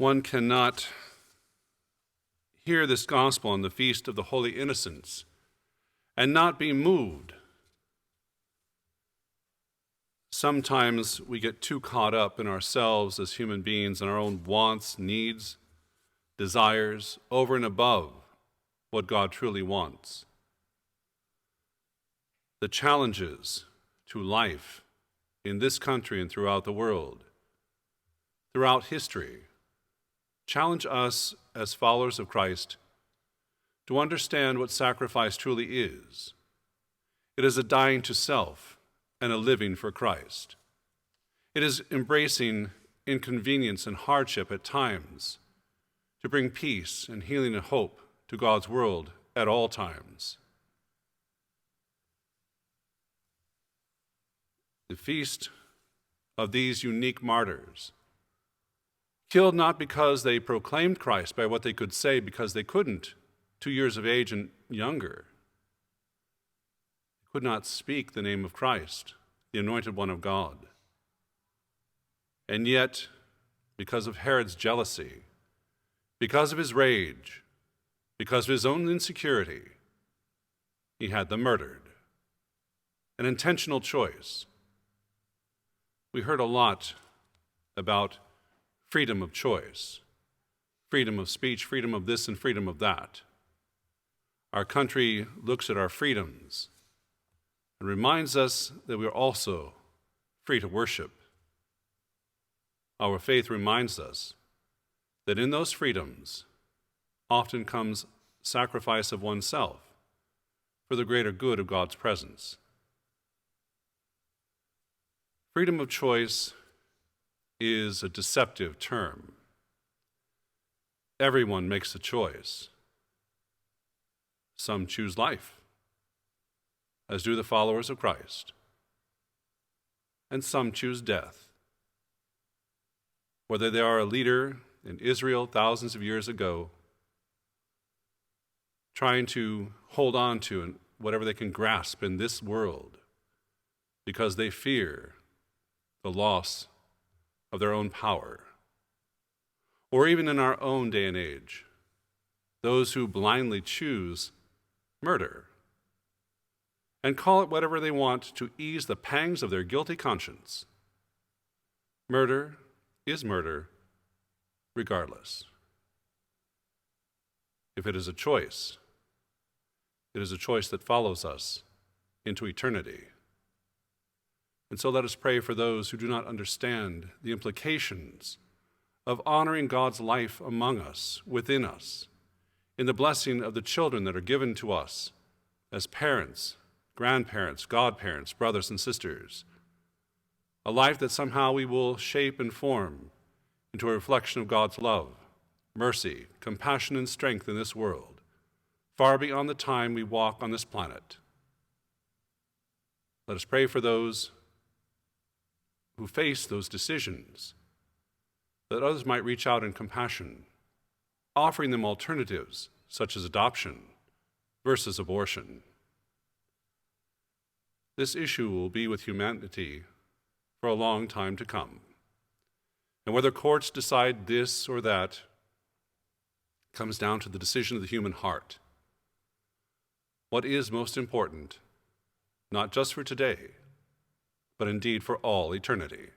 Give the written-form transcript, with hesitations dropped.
One cannot hear this gospel on the Feast of the Holy Innocents and not be moved. Sometimes we get too caught up in ourselves as human beings and our own wants, needs, desires, over and above what God truly wants. The challenges to life in this country and throughout the world, throughout history, challenge us as followers of Christ to understand what sacrifice truly is. It is a dying to self and a living for Christ. It is embracing inconvenience and hardship at times to bring peace and healing and hope to God's world at all times. The feast of these unique martyrs, killed not because they proclaimed Christ by what they could say, because they couldn't, 2 years of age and younger, could not speak the name of Christ, the Anointed One of God. And yet, because of Herod's jealousy, because of his rage, because of his own insecurity, he had them murdered. An intentional choice. We heard a lot about freedom of choice, freedom of speech, freedom of this and freedom of that. Our country looks at our freedoms and reminds us that we are also free to worship. Our faith reminds us that in those freedoms often comes sacrifice of oneself for the greater good of God's presence. Freedom of choice is a deceptive term. Everyone makes a choice. Some choose life, as do the followers of Christ, and some choose death. Whether they are a leader in Israel thousands of years ago, trying to hold on to whatever they can grasp in this world because they fear the loss of their own power, or even in our own day and age, those who blindly choose murder and call it whatever they want to ease the pangs of their guilty conscience. Murder is murder regardless. If it is a choice, it is a choice that follows us into eternity. And so let us pray for those who do not understand the implications of honoring God's life among us, within us, in the blessing of the children that are given to us as parents, grandparents, godparents, brothers and sisters. A life that somehow we will shape and form into a reflection of God's love, mercy, compassion, and strength in this world, far beyond the time we walk on this planet. Let us pray for those who face those decisions, that others might reach out in compassion, offering them alternatives such as adoption versus abortion. This issue will be with humanity for a long time to come. And whether courts decide this or that comes down to the decision of the human heart. What is most important, not just for today, but indeed for all eternity.